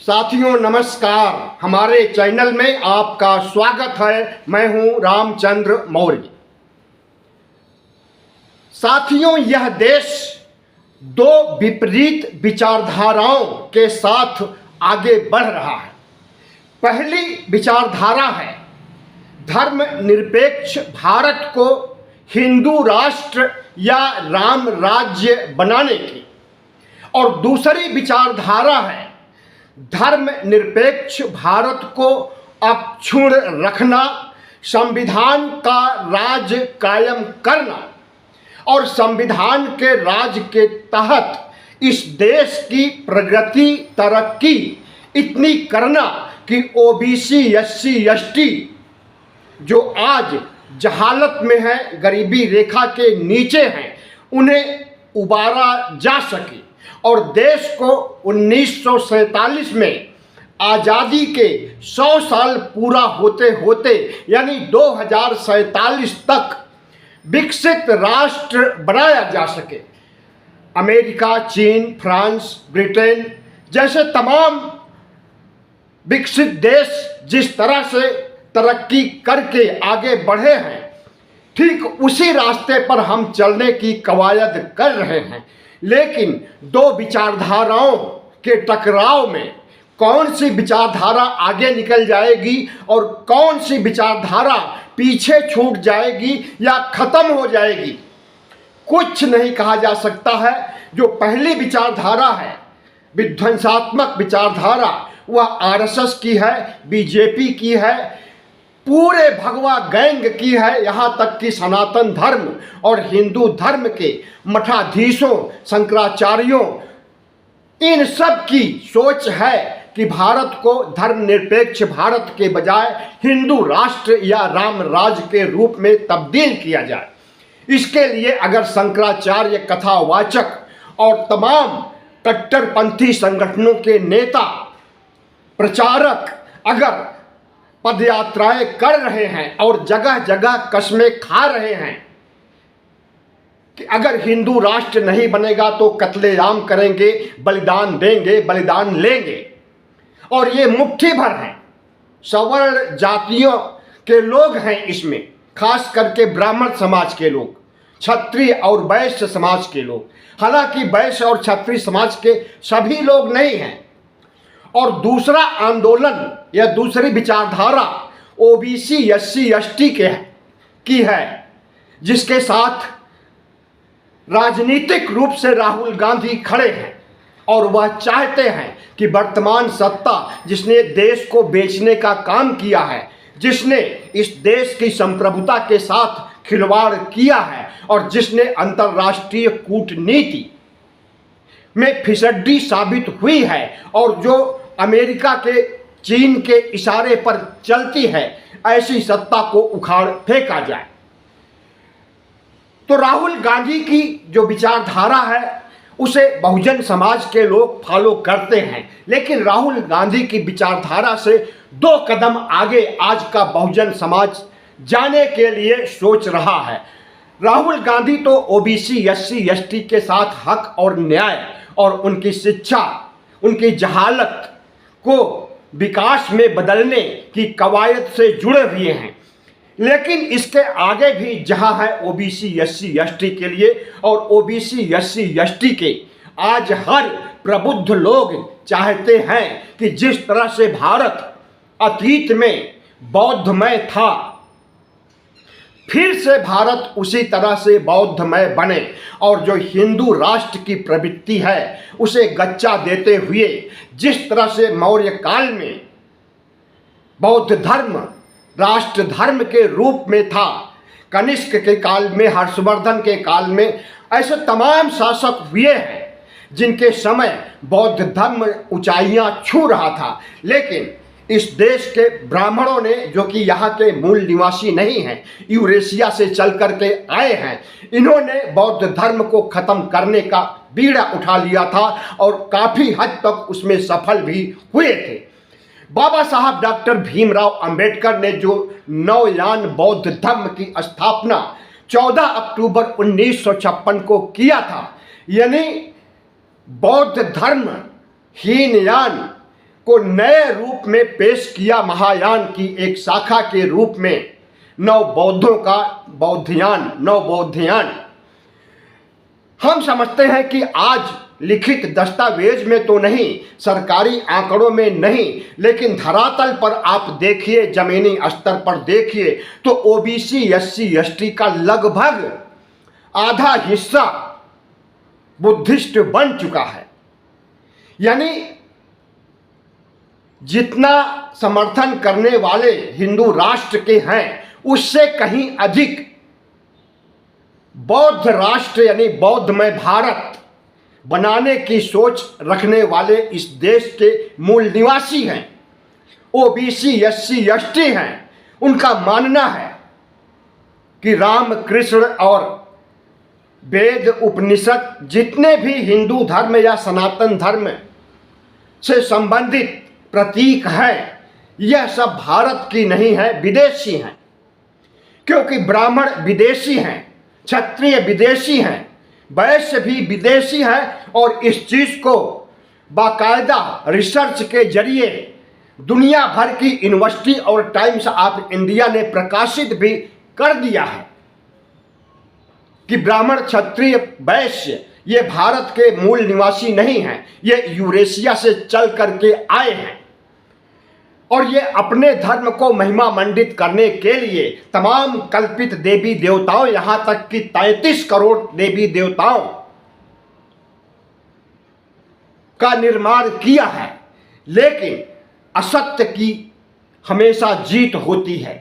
साथियों नमस्कार, हमारे चैनल में आपका स्वागत है। मैं हूं रामचंद्र मौर्य। साथियों, यह देश दो विपरीत विचारधाराओं के साथ आगे बढ़ रहा है। पहली विचारधारा है धर्मनिरपेक्ष भारत को हिंदू राष्ट्र या राम राज्य बनाने की, और दूसरी विचारधारा है धर्मनिरपेक्ष भारत को अक्षुण्ण रखना, संविधान का राज कायम करना और संविधान के राज के तहत इस देश की प्रगति तरक्की इतनी करना कि ओबीसी एससी एसटी जो आज जहालत में है, गरीबी रेखा के नीचे हैं, उन्हें उबारा जा सके और देश को 1947 में आज़ादी के 100 साल पूरा होते होते यानी 2047 तक विकसित राष्ट्र बनाया जा सके। अमेरिका, चीन, फ्रांस, ब्रिटेन जैसे तमाम विकसित देश जिस तरह से तरक्की करके आगे बढ़े हैं, ठीक उसी रास्ते पर हम चलने की कवायद कर रहे हैं। लेकिन दो विचारधाराओं के टकराव में कौन सी विचारधारा आगे निकल जाएगी और कौन सी विचारधारा पीछे छूट जाएगी या खत्म हो जाएगी, कुछ नहीं कहा जा सकता है। जो पहली विचारधारा है, विध्वंसात्मक विचारधारा, वह आरएसएस की है, बीजेपी की है, पूरे भगवा गैंग की है। यहाँ तक कि सनातन धर्म और हिंदू धर्म के मठाधीशों, शंकराचार्यों, इन सब की सोच है कि भारत को धर्मनिरपेक्ष भारत के बजाय हिंदू राष्ट्र या राम राज्य के रूप में तब्दील किया जाए। इसके लिए अगर शंकराचार्य, कथावाचक और तमाम कट्टरपंथी संगठनों के नेता, प्रचारक अगर पदयात्राएं कर रहे हैं और जगह जगह कस्में खा रहे हैं कि अगर हिंदू राष्ट्र नहीं बनेगा तो कत्लेआम करेंगे, बलिदान देंगे, बलिदान लेंगे, और ये मुट्ठी भर हैं, सवर्ण जातियों के लोग हैं इसमें, खास करके ब्राह्मण समाज के लोग, क्षत्रिय और वैश्य समाज के लोग। हालांकि वैश्य और क्षत्रिय समाज के सभी लोग नहीं हैं। और दूसरा आंदोलन या दूसरी विचारधारा ओबीसी एससी एसटी की है, जिसके साथ राजनीतिक रूप से राहुल गांधी खड़े हैं और वह चाहते हैं कि वर्तमान सत्ता जिसने देश को बेचने का काम किया है, जिसने इस देश की संप्रभुता के साथ खिलवाड़ किया है और जिसने अंतर्राष्ट्रीय कूटनीति में फिसड्डी साबित हुई है और जो अमेरिका के, चीन के इशारे पर चलती है, ऐसी सत्ता को उखाड़ फेंका जाए। तो राहुल गांधी की जो विचारधारा है उसे बहुजन समाज के लोग फॉलो करते हैं, लेकिन राहुल गांधी की विचारधारा से 2 कदम आगे आज का बहुजन समाज जाने के लिए सोच रहा है। राहुल गांधी तो ओबीसी एससी एसटी के साथ हक और न्याय और उनकी शिक्षा, उनकी जहालत को विकास में बदलने की कवायद से जुड़े हुए हैं, लेकिन इसके आगे भी जहां है ओबीसी एससी एसटी के लिए, और ओबीसी एससी एसटी के आज हर प्रबुद्ध लोग चाहते हैं कि जिस तरह से भारत अतीत में बौद्धमय था, फिर से भारत उसी तरह से बौद्धमय बने और जो हिंदू राष्ट्र की प्रवृत्ति है उसे गच्चा देते हुए, जिस तरह से मौर्य काल में बौद्ध धर्म राष्ट्र धर्म के रूप में था, कनिष्क के काल में, हर्षवर्धन के काल में, ऐसे तमाम शासक हुए हैं जिनके समय बौद्ध धर्म ऊंचाइयां छू रहा था। लेकिन इस देश के ब्राह्मणों ने, जो कि यहाँ के मूल निवासी नहीं हैं, यूरेशिया से चल करके आए हैं, इन्होंने बौद्ध धर्म को खत्म करने का बीड़ा उठा लिया था और काफ़ी हद तक उसमें सफल भी हुए थे। बाबा साहब डॉक्टर भीमराव अंबेडकर ने जो नवयान बौद्ध धर्म की स्थापना 14 अक्टूबर 1956 को किया था, यानी बौद्ध धर्म हीनयान को नए रूप में पेश किया। महायान की एक शाखा के रूप में नव बौद्धों का नव बौद्धयान। हम समझते हैं कि आज लिखित दस्तावेज में तो नहीं, सरकारी आंकड़ों में नहीं, लेकिन धरातल पर आप देखिए, जमीनी स्तर पर देखिए तो ओबीसी एससी एसटी का लगभग आधा हिस्सा बुद्धिस्ट बन चुका है। यानी जितना समर्थन करने वाले हिंदू राष्ट्र के हैं उससे कहीं अधिक बौद्ध राष्ट्र यानी बौद्धमय भारत बनाने की सोच रखने वाले इस देश के मूल निवासी हैं, ओबीसी एससी एसटी हैं। उनका मानना है कि राम कृष्ण और वेद उपनिषद जितने भी हिंदू धर्म या सनातन धर्म से संबंधित प्रतीक हैं, यह सब भारत की नहीं है, विदेशी हैं। क्योंकि ब्राह्मण विदेशी हैं, क्षत्रिय विदेशी हैं, वैश्य भी विदेशी हैं और इस चीज़ को बाकायदा रिसर्च के जरिए दुनिया भर की यूनिवर्सिटी और टाइम्स ऑफ इंडिया ने प्रकाशित भी कर दिया है कि ब्राह्मण क्षत्रिय वैश्य ये भारत के मूल निवासी नहीं हैं, ये यूरेशिया से चल करके आए हैं और ये अपने धर्म को महिमा मंडित करने के लिए तमाम कल्पित देवी देवताओं, यहां तक कि 33 करोड़ देवी देवताओं का निर्माण किया है। लेकिन असत्य की हमेशा जीत होती है।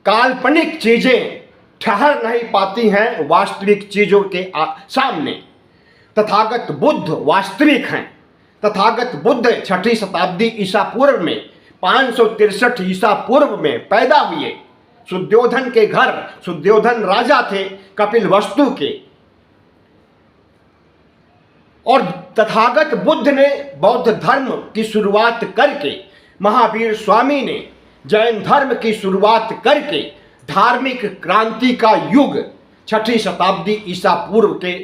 काल्पनिक चीजें ठहर नहीं पाती हैं वास्तविक चीजों के सामने। तथागत बुद्ध वास्तविक हैं। तथागत बुद्ध 6ठी शताब्दी ईसा पूर्व में 563 ईसा पूर्व में पैदा हुए। शुद्धोधन के घर, शुद्धोधन राजा थे कपिलवस्तु के। और तथागत बुद्ध ने बौद्ध धर्म की शुरुआत करके, महावीर स्वामी ने जैन धर्म की शुरुआत करके धार्मिक क्रांति का युग 6ठी शताब्दी ईसा पूर्व के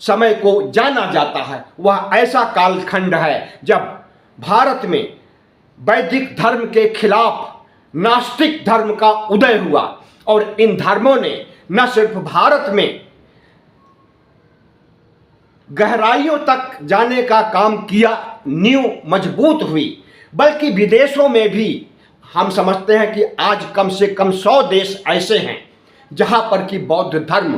समय को जाना जाता है। वह ऐसा कालखंड है जब भारत में वैदिक धर्म के खिलाफ नास्तिक धर्म का उदय हुआ और इन धर्मों ने न सिर्फ भारत में गहराइयों तक जाने का काम किया, नींव मजबूत हुई, बल्कि विदेशों में भी हम समझते हैं कि आज कम से कम 100 देश ऐसे हैं जहां पर कि बौद्ध धर्म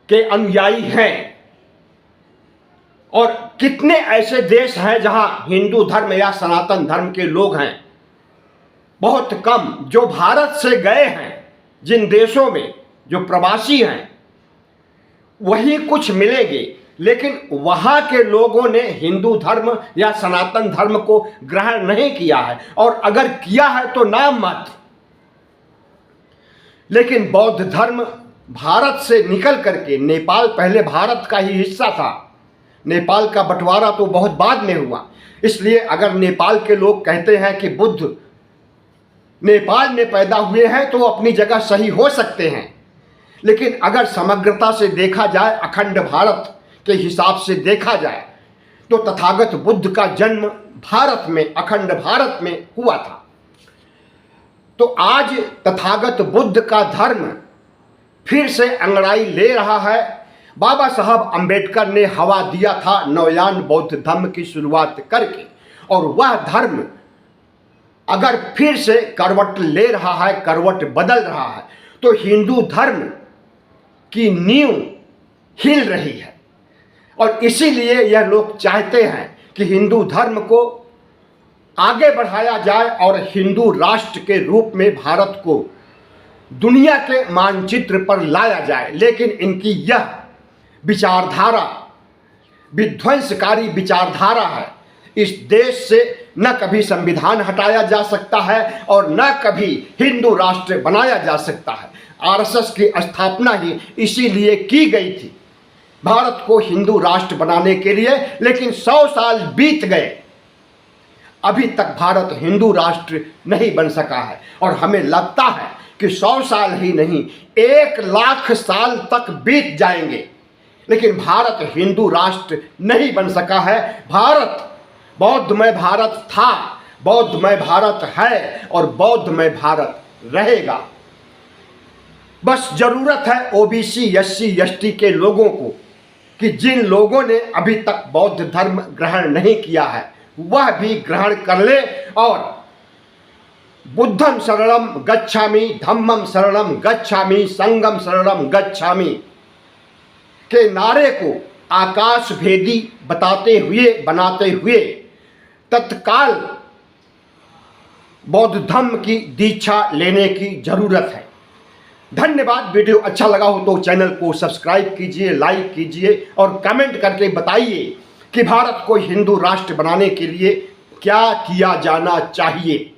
के अनुयायी हैं और कितने ऐसे देश हैं जहां हिंदू धर्म या सनातन धर्म के लोग हैं, बहुत कम। जो भारत से गए हैं, जिन देशों में जो प्रवासी हैं, वही कुछ मिलेंगे, लेकिन वहां के लोगों ने हिंदू धर्म या सनातन धर्म को ग्रहण नहीं किया है, और अगर किया है तो नाम मत। लेकिन बौद्ध धर्म भारत से निकल करके, नेपाल पहले भारत का ही हिस्सा था, नेपाल का बंटवारा तो बहुत बाद में हुआ। इसलिए अगर नेपाल के लोग कहते हैं कि बुद्ध नेपाल में पैदा हुए हैं तो अपनी जगह सही हो सकते हैं, लेकिन अगर समग्रता से देखा जाए, अखंड भारत के हिसाब से देखा जाए, तो तथागत बुद्ध का जन्म भारत में, अखंड भारत में हुआ था। तो आज तथागत बुद्ध का धर्म फिर से अंगड़ाई ले रहा है। बाबा साहब अंबेडकर ने हवा दिया था नवयान बौद्ध धर्म की शुरुआत करके, और वह धर्म अगर फिर से करवट ले रहा है, करवट बदल रहा है, तो हिंदू धर्म की नींव हिल रही है। और इसीलिए यह लोग चाहते हैं कि हिंदू धर्म को आगे बढ़ाया जाए और हिंदू राष्ट्र के रूप में भारत को दुनिया के मानचित्र पर लाया जाए। लेकिन इनकी यह विचारधारा विध्वंसकारी विचारधारा है। इस देश से न कभी संविधान हटाया जा सकता है और न कभी हिंदू राष्ट्र बनाया जा सकता है। आरएसएस की स्थापना ही इसीलिए की गई थी, भारत को हिंदू राष्ट्र बनाने के लिए। लेकिन 100 साल बीत गए, अभी तक भारत हिंदू राष्ट्र नहीं बन सका है। और हमें लगता है कि 100 साल ही नहीं, 1 लाख साल तक बीत जाएंगे, लेकिन भारत हिंदू राष्ट्र नहीं बन सका है। भारत बौद्धमय भारत था, बौद्धमय भारत है और बौद्धमय भारत रहेगा। बस जरूरत है ओबीसी, एससी, एसटी के लोगों को कि जिन लोगों ने अभी तक बौद्ध धर्म ग्रहण नहीं किया है वह भी ग्रहण कर ले और बुद्धम शरणम गच्छामि, धम्मम शरणम गच्छामि, संघम शरणम गच्छामि के नारे को आकाश भेदी बनाते हुए तत्काल बौद्ध धर्म की दीक्षा लेने की जरूरत है। धन्यवाद। वीडियो अच्छा लगा हो तो चैनल को सब्सक्राइब कीजिए, लाइक कीजिए और कमेंट करके बताइए कि भारत को हिंदू राष्ट्र बनाने के लिए क्या किया जाना चाहिए।